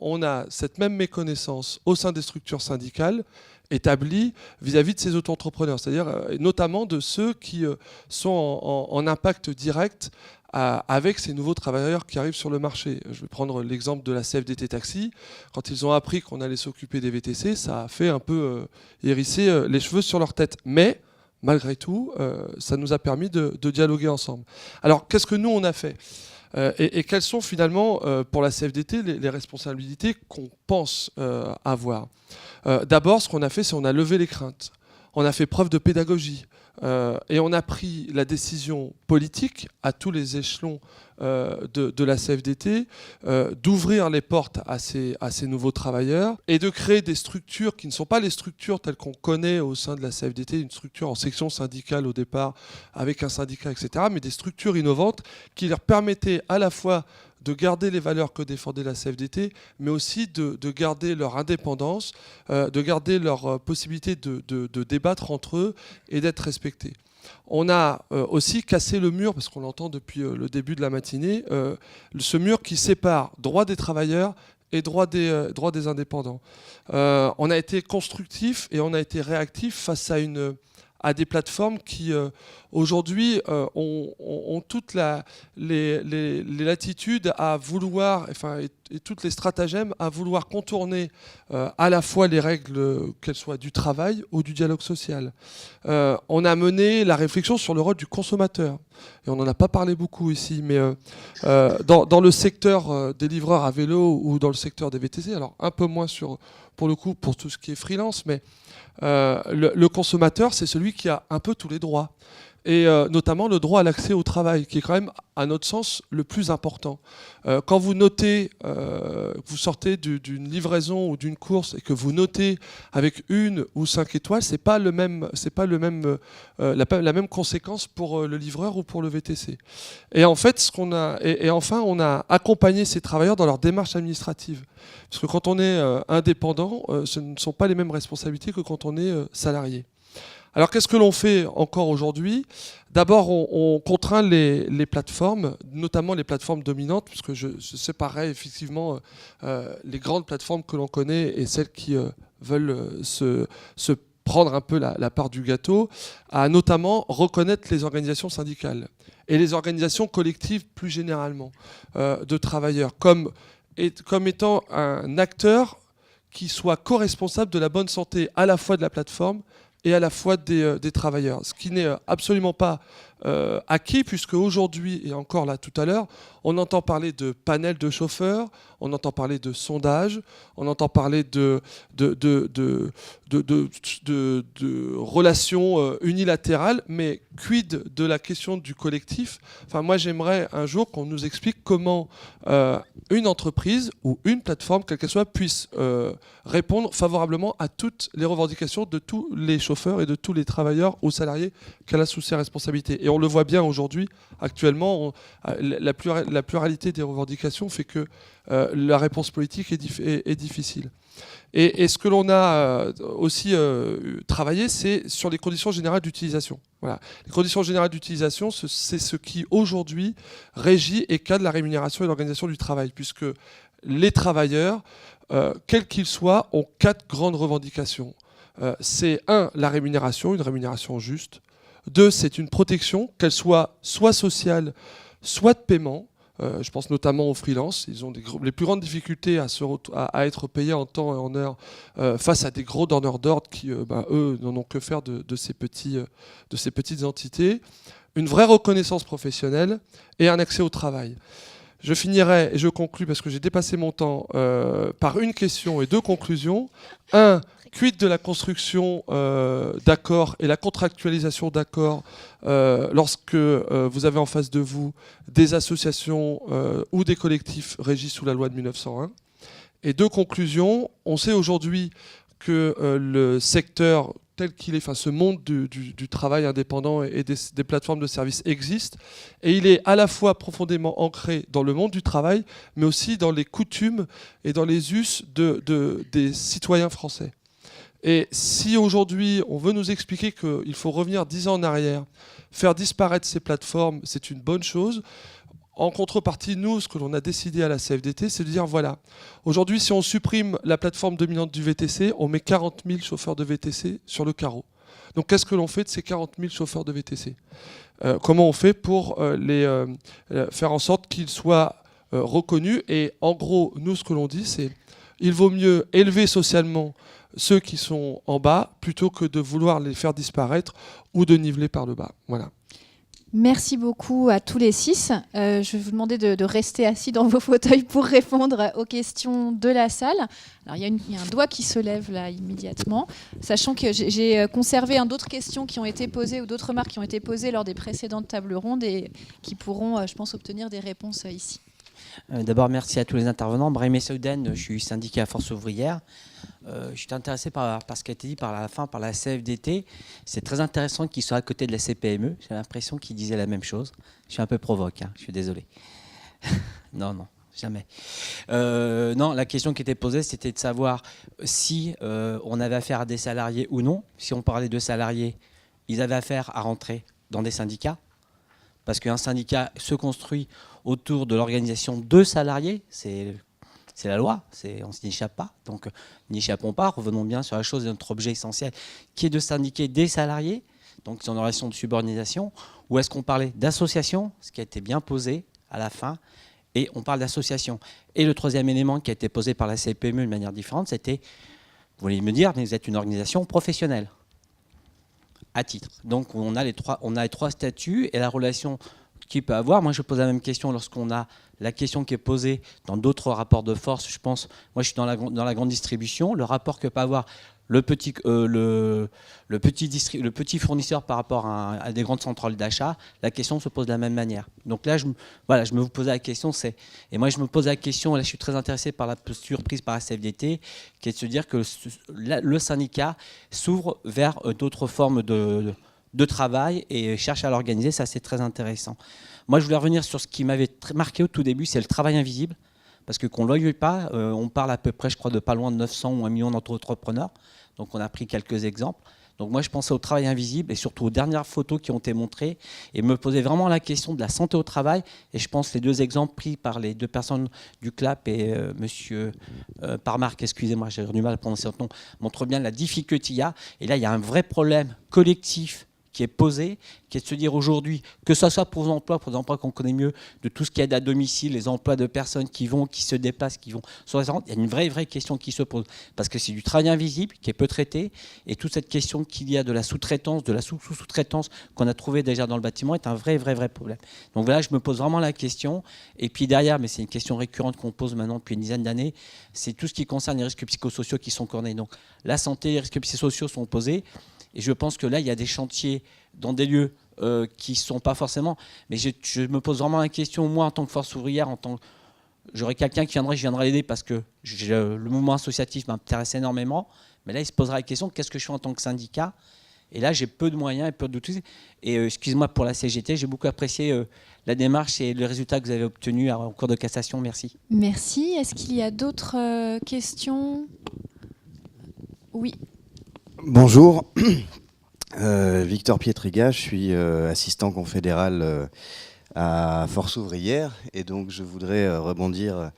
on a cette même méconnaissance au sein des structures syndicales établies vis-à-vis de ces auto-entrepreneurs, c'est-à-dire notamment de ceux qui sont en impact direct avec ces nouveaux travailleurs qui arrivent sur le marché. Je vais prendre l'exemple de la CFDT Taxi. Quand ils ont appris qu'on allait s'occuper des VTC, ça a fait un peu hérisser les cheveux sur leur tête. Mais malgré tout, ça nous a permis de dialoguer ensemble. Alors, qu'est-ce que nous, on a fait et quelles sont finalement, pour la CFDT, les responsabilités qu'on pense avoir? D'abord, ce qu'on a fait, c'est qu'on a levé les craintes. On a fait preuve de pédagogie. Et on a pris la décision politique à tous les échelons de la CFDT d'ouvrir les portes à ces nouveaux travailleurs et de créer des structures qui ne sont pas les structures telles qu'on connaît au sein de la CFDT, une structure en section syndicale au départ avec un syndicat, etc., mais des structures innovantes qui leur permettaient à la fois de garder les valeurs que défendait la CFDT, mais aussi de garder leur indépendance, de garder leur possibilité de débattre entre eux et d'être respectés. on a aussi cassé le mur, parce qu'on l'entend depuis le début de la matinée, ce mur qui sépare droit des travailleurs et droit des indépendants. On a été constructif et on a été réactif face à des plateformes qui aujourd'hui ont toutes les latitudes à vouloir, et toutes les stratagèmes à vouloir contourner à la fois les règles, qu'elles soient du travail ou du dialogue social. On a mené la réflexion sur le rôle du consommateur. Et on n'en a pas parlé beaucoup ici, mais dans le secteur des livreurs à vélo ou dans le secteur des VTC, alors un peu moins pour le coup pour tout ce qui est freelance, mais le consommateur, c'est celui qui a un peu tous les droits. Et notamment le droit à l'accès au travail, qui est quand même, à notre sens, le plus important. Quand vous notez, vous sortez d'une livraison ou d'une course et que vous notez avec 1 ou 5 étoiles, c'est pas la même conséquence pour le livreur ou pour le VTC. Et en fait, enfin, on a accompagné ces travailleurs dans leur démarche administrative. Parce que quand on est indépendant, ce ne sont pas les mêmes responsabilités que quand on est salarié. Alors qu'est-ce que l'on fait encore aujourd'hui ? D'abord, on contraint les plateformes, notamment les plateformes dominantes, puisque je séparerai effectivement les grandes plateformes que l'on connaît et celles qui veulent se prendre un peu la part du gâteau, à notamment reconnaître les organisations syndicales et les organisations collectives plus généralement de travailleurs, comme étant un acteur qui soit co-responsable de la bonne santé à la fois de la plateforme et à la fois des travailleurs. Ce qui n'est absolument pas acquis, puisque aujourd'hui, et encore là tout à l'heure, on entend parler de panel de chauffeurs, on entend parler de sondage, on entend parler de relations unilatérales, mais quid de la question du collectif ? Enfin, moi, j'aimerais un jour qu'on nous explique comment une entreprise ou une plateforme, quelle qu'elle soit, puisse répondre favorablement à toutes les revendications de tous les chauffeurs et de tous les travailleurs ou salariés qu'elle a sous ses responsabilités. Et on le voit bien aujourd'hui, actuellement, la pluralité des revendications fait que la réponse politique est difficile. Et ce que l'on a aussi travaillé, c'est sur les conditions générales d'utilisation. Voilà. Les conditions générales d'utilisation, c'est ce qui aujourd'hui régit et cadre la rémunération et l'organisation du travail, puisque les travailleurs, quels qu'ils soient, ont 4 grandes revendications. C'est 1, la rémunération, une rémunération juste. 2, c'est une protection, qu'elle soit sociale, soit de paiement. Je pense notamment aux freelances. Ils ont les plus grandes difficultés à être payés en temps et en heure face à des gros donneurs d'ordre qui, eux, n'en ont que faire de ces petites entités. Une vraie reconnaissance professionnelle et un accès au travail. Je finirai et je conclus, parce que j'ai dépassé mon temps, par une question et 2 conclusions. 1. Quid de la construction d'accords et la contractualisation d'accords lorsque vous avez en face de vous des associations ou des collectifs régis sous la loi de 1901. Et 2 conclusions. On sait aujourd'hui que le secteur tel qu'il est, enfin ce monde du travail indépendant et des plateformes de services existe, et il est à la fois profondément ancré dans le monde du travail, mais aussi dans les coutumes et dans les us des citoyens français. Et si aujourd'hui on veut nous expliquer qu'il faut revenir 10 ans en arrière, faire disparaître ces plateformes, c'est une bonne chose. En contrepartie, nous, ce que l'on a décidé à la CFDT, c'est de dire, voilà, aujourd'hui, si on supprime la plateforme dominante du VTC, on met 40 000 chauffeurs de VTC sur le carreau. Donc, qu'est-ce que l'on fait de ces 40 000 chauffeurs de VTC ? Comment on fait pour faire en sorte qu'ils soient reconnus ? Et en gros, nous, ce que l'on dit, c'est il vaut mieux élever socialement ceux qui sont en bas plutôt que de vouloir les faire disparaître ou de niveler par le bas. Voilà. Merci beaucoup à tous les 6. Je vais vous demander de rester assis dans vos fauteuils pour répondre aux questions de la salle. Alors, il y a un doigt qui se lève là immédiatement, sachant que j'ai conservé d'autres questions qui ont été posées ou d'autres remarques qui ont été posées lors des précédentes tables rondes et qui pourront, je pense, obtenir des réponses ici. D'abord, merci à tous les intervenants. Brahim Souden, je suis syndicat à Force ouvrière. Je suis intéressé par ce qui a été dit par la CFDT. C'est très intéressant qu'ils soient à côté de la CPME. J'ai l'impression qu'ils disaient la même chose. Je suis un peu provoque, hein, je suis désolé. Non, jamais. Non, la question qui était posée, c'était de savoir si on avait affaire à des salariés ou non. Si on parlait de salariés, ils avaient affaire à rentrer dans des syndicats, parce qu'un syndicat se construit autour de l'organisation de salariés, c'est la loi, on n'y échappe pas, donc n'y échappons pas, revenons bien sur la chose de notre objet essentiel, qui est de syndiquer des salariés, donc c'est en relation de subordination, ou est-ce qu'on parlait d'association, ce qui a été bien posé à la fin, et on parle d'association. Et le troisième élément qui a été posé par la CPME de manière différente, c'était, vous voulez me dire, mais vous êtes une organisation professionnelle, à titre. Donc on a les trois statuts et la relation qu'il peut avoir. Moi je pose la même question lorsqu'on a la question qui est posée dans d'autres rapports de force. Je pense, moi je suis dans la grande distribution, le rapport que peut avoir le petit fournisseur par rapport à des grandes centrales d'achat, la question se pose de la même manière. Donc là, je me pose la question, et moi je me pose la question, et là je suis très intéressé par la posture prise par la CFDT, qui est de se dire que le syndicat s'ouvre vers d'autres formes de travail et cherche à l'organiser, ça c'est très intéressant. Moi je voulais revenir sur ce qui m'avait marqué au tout début, c'est le travail invisible, parce que qu'on ne le veuille pas, on parle à peu près, je crois, de pas loin de 900 ou 1 million d'entrepreneurs. Donc on a pris quelques exemples. Donc moi je pensais au travail invisible et surtout aux dernières photos qui ont été montrées et me posais vraiment la question de la santé au travail. Et je pense que les deux exemples pris par les deux personnes du CLAP et monsieur Parmark, excusez-moi, j'ai du mal à prononcer votre nom, montrent bien la difficulté qu'il y a. Et là il y a un vrai problème collectif qui est posé, qui est de se dire aujourd'hui, que ce soit pour les emplois qu'on connaît mieux, de tout ce qui est aide à domicile, les emplois de personnes qui se déplacent, qui vont sur les il y a une vraie question qui se pose. Parce que c'est du travail invisible qui est peu traité, et toute cette question qu'il y a de la sous-traitance, de la sous-sous-traitance qu'on a trouvé déjà dans le bâtiment est un vrai problème. Donc voilà, je me pose vraiment la question. Et puis derrière, mais c'est une question récurrente qu'on pose maintenant depuis une dizaine d'années, c'est tout ce qui concerne les risques psychosociaux qui sont cornés. Donc la santé, les risques psychosociaux sont posés. Et je pense que là, il y a des chantiers dans des lieux qui ne sont pas forcément... Mais je me pose vraiment la question, moi, en tant que force ouvrière, j'aurais quelqu'un qui viendrait, je viendrais l'aider parce que le mouvement associatif m'intéresse énormément. Mais là, il se posera la question, qu'est-ce que je fais en tant que syndicat ? Et là, j'ai peu de moyens et peu d'outils. Et excusez-moi pour la CGT, j'ai beaucoup apprécié la démarche et le résultat que vous avez obtenu en cours de cassation. Merci. Merci. Est-ce qu'il y a d'autres questions ? Oui. Bonjour, Victor Pietriga, je suis assistant confédéral à Force ouvrière et donc je voudrais rebondir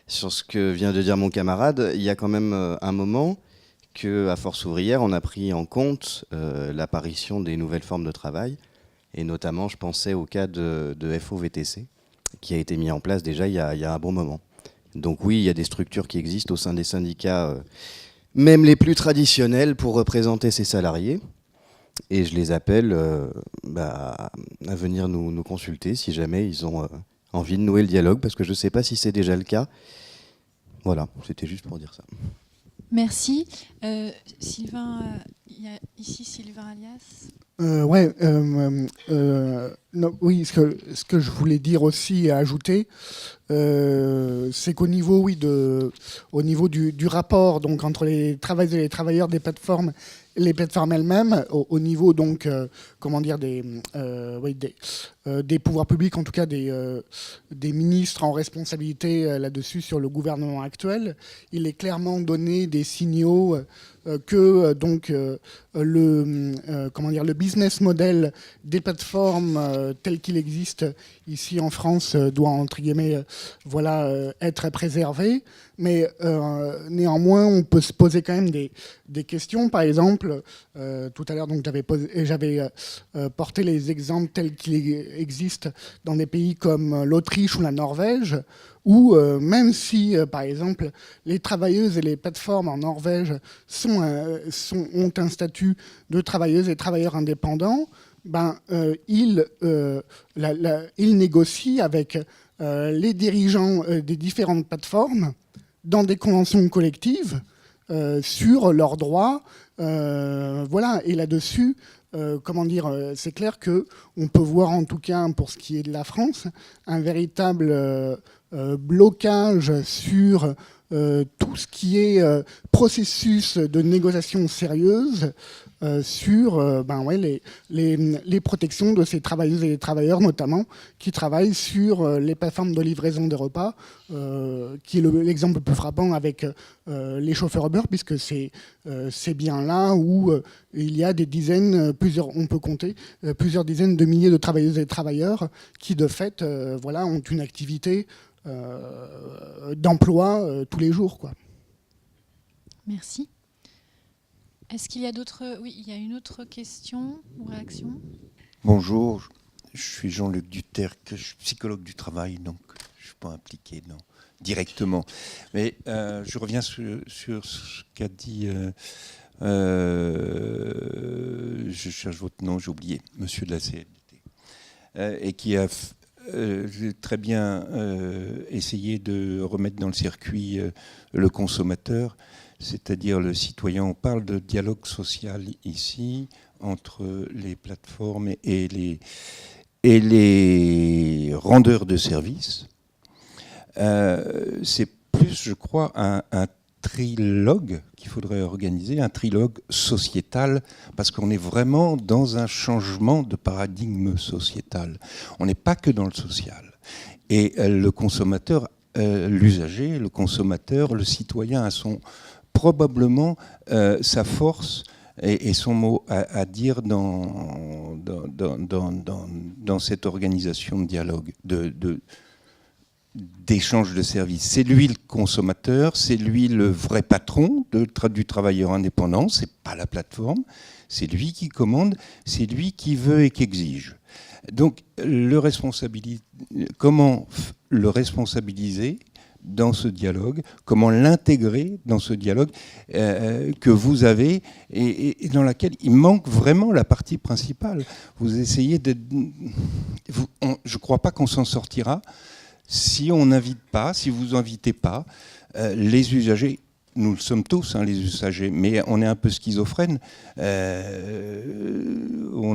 sur ce que vient de dire mon camarade. Il y a quand même un moment qu'à Force ouvrière, on a pris en compte l'apparition des nouvelles formes de travail et notamment je pensais au cas de FOVTC qui a été mis en place déjà il y a un bon moment. Donc oui, il y a des structures qui existent au sein des syndicats même les plus traditionnels, pour représenter ces salariés. Et je les appelle à venir nous consulter si jamais ils ont envie de nouer le dialogue, parce que je ne sais pas si c'est déjà le cas. Voilà, c'était juste pour dire ça. Merci. Sylvain, il y a ici Sylvain Alias. Oui, ce que je voulais dire aussi et ajouter, c'est qu'au niveau, au niveau du rapport donc, entre les travailleurs et les travailleurs des plateformes, les plateformes elles-mêmes, au niveau donc, des pouvoirs publics, en tout cas des ministres en responsabilité là-dessus sur le gouvernement actuel, il est clairement donné des signaux que donc le business model des plateformes tel qu'il existe ici en France doit entre guillemets être préservé, mais néanmoins on peut se poser quand même des questions. Par exemple, tout à l'heure donc j'avais porté les exemples tels qu'ils existent dans des pays comme l'Autriche ou la Norvège, où même si, par exemple, les travailleuses et les plateformes en Norvège ont un statut de travailleuses et travailleurs indépendants, ils négocient avec les dirigeants des différentes plateformes dans des conventions collectives sur leurs droits. Et là-dessus, c'est clair qu'on peut voir, en tout cas pour ce qui est de la France, un véritable blocage sur tout ce qui est processus de négociation sérieuse sur les protections de ces travailleuses et des travailleurs, notamment, qui travaillent sur les plateformes de livraison des repas, qui est l'exemple le plus frappant avec les chauffeurs Uber, puisque c'est bien là où il y a des dizaines, on peut compter, plusieurs dizaines de milliers de travailleuses et de travailleurs qui, de fait, ont une activité d'emploi tous les jours, quoi. Merci. Est-ce qu'il y a d'autres... Oui, il y a une autre question ou réaction ? Bonjour, je suis Jean-Luc Duterre, je suis psychologue du travail, donc je ne suis pas impliqué directement. Mais je reviens sur ce qu'a dit... je cherche votre nom, j'ai oublié, monsieur de la CFDT, et qui a très bien essayé de remettre dans le circuit le consommateur, c'est-à-dire le citoyen. On parle de dialogue social ici entre les plateformes et les rendeurs de services. C'est plus, je crois, un trilogue qu'il faudrait organiser, un trilogue sociétal, parce qu'on est vraiment dans un changement de paradigme sociétal. On n'est pas que dans le social. Et le consommateur, l'usager, le consommateur, le citoyen a probablement sa force et son mot à dire dans cette organisation de dialogue, d'échange de services. C'est lui le consommateur, c'est lui le vrai patron du travailleur indépendant, c'est pas la plateforme, c'est lui qui commande, c'est lui qui veut et qui exige. Donc, comment le responsabiliser dans ce dialogue, comment l'intégrer dans ce dialogue que vous avez et dans laquelle il manque vraiment la partie principale. Vous essayez je ne crois pas qu'on s'en sortira si on n'invite pas, si vous n'invitez pas les usagers. Nous le sommes tous, les usagers, mais on est un peu schizophrène. On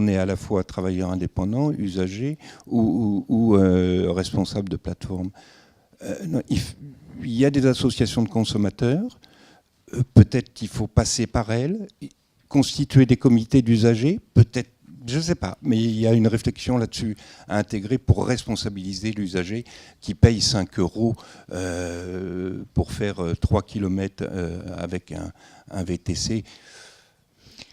est à la fois travailleur indépendant, usager ou responsable de plateforme. Il y a des associations de consommateurs, peut-être qu'il faut passer par elles, constituer des comités d'usagers, peut-être, je ne sais pas, mais il y a une réflexion là-dessus à intégrer pour responsabiliser l'usager qui paye 5 € pour faire 3 km avec un VTC.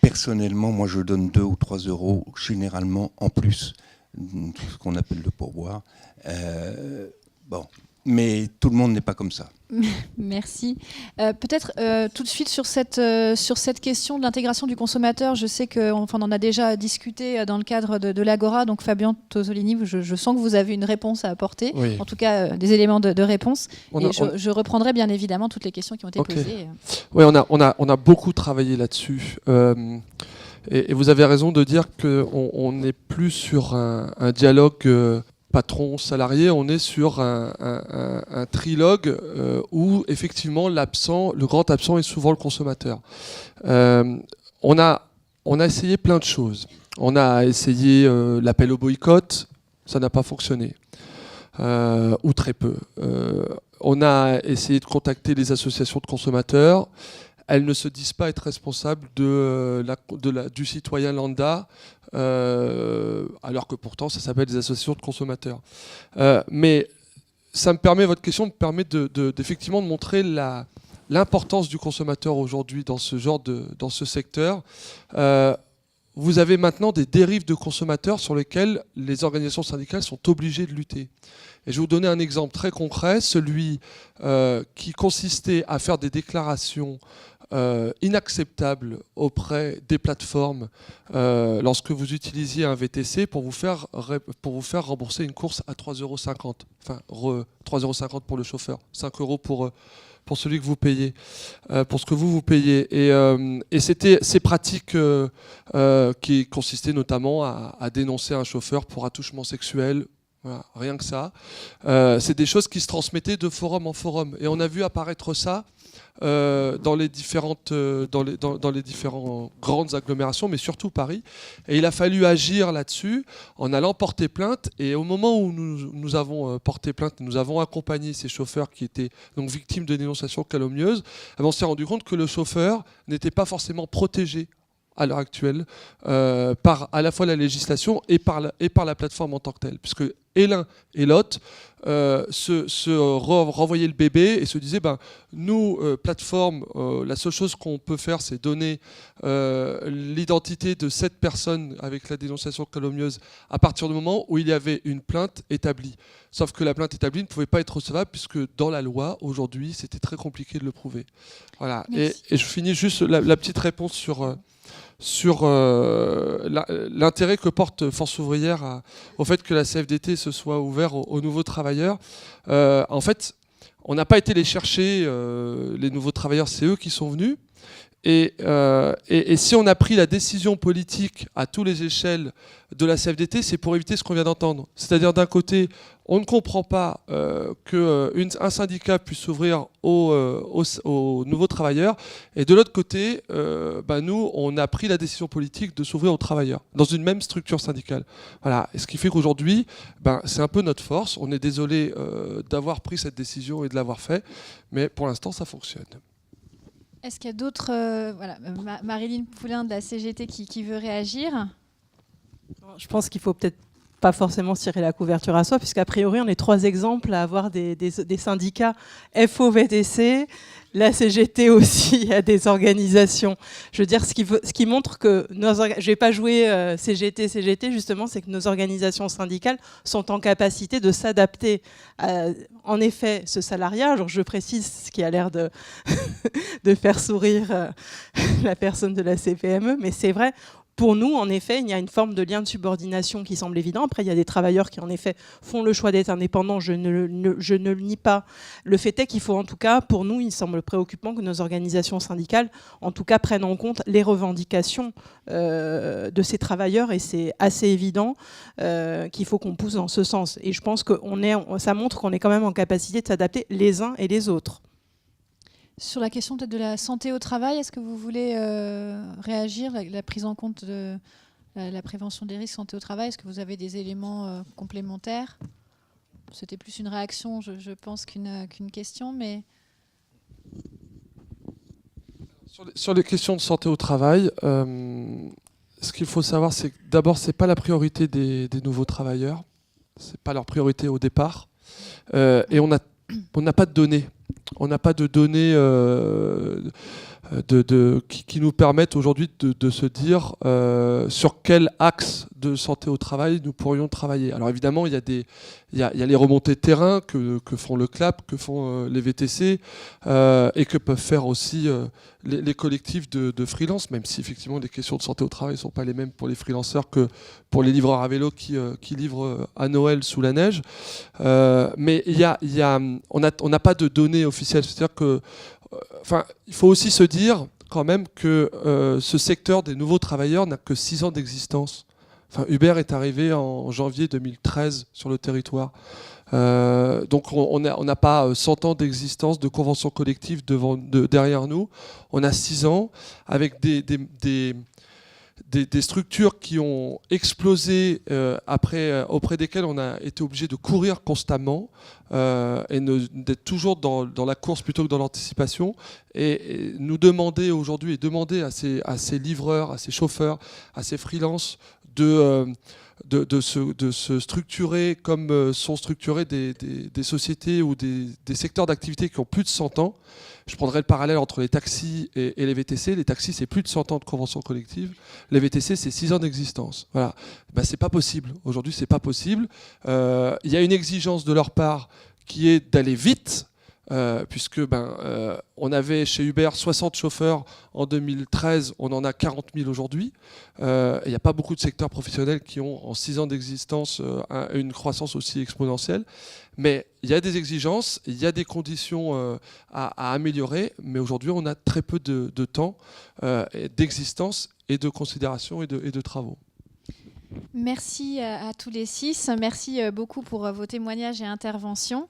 Personnellement, moi je donne 2 ou 3 € généralement en plus, ce qu'on appelle le pourboire. Bon. Mais tout le monde n'est pas comme ça. Merci. Peut-être tout de suite sur cette question de l'intégration du consommateur. Je sais qu'on en a déjà discuté dans le cadre de l'Agora. Donc Fabien Tosolini, je sens que vous avez une réponse à apporter. Oui. En tout cas, des éléments de réponse. Je reprendrai bien évidemment toutes les questions qui ont été posées. Oui, on a beaucoup travaillé là-dessus. Et vous avez raison de dire qu'on n'est plus sur un dialogue... patron-salarié, on est sur un trilogue où effectivement le grand absent est souvent le consommateur. On a essayé plein de choses. On a essayé l'appel au boycott, ça n'a pas fonctionné, ou très peu. On a essayé de contacter les associations de consommateurs. Elles ne se disent pas être responsables du citoyen lambda, alors que pourtant ça s'appelle des associations de consommateurs. Mais votre question me permet d'effectivement de montrer l'importance du consommateur aujourd'hui dans ce secteur. Vous avez maintenant des dérives de consommateurs sur lesquelles les organisations syndicales sont obligées de lutter. Et je vais vous donner un exemple très concret, celui qui consistait à faire des déclarations inacceptables auprès des plateformes lorsque vous utilisiez un VTC pour vous faire rembourser une course à 3,50 €. Enfin, 3,50 € pour le chauffeur, 5 € pour celui que vous payez, pour ce que vous payez. Et c'était ces pratiques qui consistaient notamment à dénoncer un chauffeur pour attouchement sexuel. Voilà, rien que ça. C'est des choses qui se transmettaient de forum en forum. Et on a vu apparaître ça dans les différentes grandes agglomérations, mais surtout Paris. Et il a fallu agir là-dessus en allant porter plainte. Et au moment où nous avons porté plainte, nous avons accompagné ces chauffeurs qui étaient donc victimes de dénonciations calomnieuses, on s'est rendu compte que le chauffeur n'était pas forcément protégé à l'heure actuelle par à la fois la législation et par la plateforme en tant que telle, puisque et l'un et l'autre renvoyaient le bébé et se disaient nous, plateforme, la seule chose qu'on peut faire, c'est donner l'identité de cette personne avec la dénonciation calomnieuse à partir du moment où il y avait une plainte établie. Sauf que la plainte établie ne pouvait pas être recevable puisque dans la loi, aujourd'hui, c'était très compliqué de le prouver. Voilà. Et je finis juste la petite réponse sur l'intérêt que porte Force ouvrière au fait que la CFDT se soit ouverte aux nouveaux travailleurs. En fait, on n'a pas été les chercher, les nouveaux travailleurs, c'est eux qui sont venus. Et si on a pris la décision politique à toutes les échelles de la CFDT, c'est pour éviter ce qu'on vient d'entendre. C'est-à-dire d'un côté, on ne comprend pas qu'un syndicat puisse s'ouvrir aux nouveaux travailleurs, et de l'autre côté, nous, on a pris la décision politique de s'ouvrir aux travailleurs, dans une même structure syndicale. Voilà. Et ce qui fait qu'aujourd'hui, c'est un peu notre force. On est désolé d'avoir pris cette décision et de l'avoir fait, mais pour l'instant, ça fonctionne. Est-ce qu'il y a d'autres... Marilyn Poulain de la CGT qui veut réagir ? Je pense qu'il faut peut-être pas forcément tirer la couverture à soi, puisqu'a priori, on est 3 exemples à avoir des syndicats FO-VTC, la CGT aussi a des organisations. Je veux dire, ce qui montre que je vais pas jouer CGT, justement, c'est que nos organisations syndicales sont en capacité de s'adapter à, en effet, ce salariat. Alors, je précise ce qui a l'air de faire sourire la personne de la CPME, mais c'est vrai. Pour nous, en effet, il y a une forme de lien de subordination qui semble évident. Après, il y a des travailleurs qui, en effet, font le choix d'être indépendants. Je ne le nie pas. Le fait est qu'il faut, en tout cas, pour nous, il semble préoccupant que nos organisations syndicales, en tout cas, prennent en compte les revendications de ces travailleurs. Et c'est assez évident qu'il faut qu'on pousse dans ce sens. Et je pense que ça montre qu'on est quand même en capacité de s'adapter les uns et les autres. Sur la question peut-être de la santé au travail, est-ce que vous voulez réagir, la prise en compte de la prévention des risques santé au travail? Est-ce que vous avez des éléments complémentaires? C'était plus une réaction, je pense, qu'une question, mais... Sur les questions de santé au travail, ce qu'il faut savoir, c'est que d'abord, ce n'est pas la priorité des nouveaux travailleurs. Ce n'est pas leur priorité au départ. Et on n'a pas de données. On n'a pas de données qui nous permettent aujourd'hui de se dire sur quel axe de santé au travail nous pourrions travailler. Alors évidemment, il y a les remontées de terrain que font le CLAP, que font les VTC et que peuvent faire aussi les collectifs de freelance, même si effectivement les questions de santé au travail ne sont pas les mêmes pour les freelanceurs que pour les livreurs à vélo qui livrent à Noël sous la neige. Mais on n'a pas de données officielles. C'est-à-dire que, il faut aussi se dire quand même que ce secteur des nouveaux travailleurs n'a que 6 ans d'existence. Uber est arrivé en janvier 2013 sur le territoire. Donc on n'a pas 100 ans d'existence de convention collective derrière nous. On a 6 ans avec des structures qui ont explosé auprès desquelles on a été obligé de courir constamment et d'être toujours dans la course plutôt que dans l'anticipation. Et nous demander aujourd'hui, et demander à ces livreurs, à ces chauffeurs, à ces freelances de se structurer comme sont structurées des sociétés ou des secteurs d'activité qui ont plus de 100 ans. Je prendrais le parallèle entre les taxis et les VTC. Les taxis, c'est plus de 100 ans de convention collective. Les VTC, c'est 6 ans d'existence. Voilà. C'est pas possible. Aujourd'hui, c'est pas possible. Il y a une exigence de leur part qui est d'aller vite, puisque on avait chez Uber 60 chauffeurs en 2013, on en a 40 000 aujourd'hui. Il n'y a pas beaucoup de secteurs professionnels qui ont en 6 ans d'existence une croissance aussi exponentielle. Mais il y a des exigences, il y a des conditions à améliorer, mais aujourd'hui on a très peu de temps d'existence et de considération et de travaux. Merci à tous les 6. Merci beaucoup pour vos témoignages et interventions.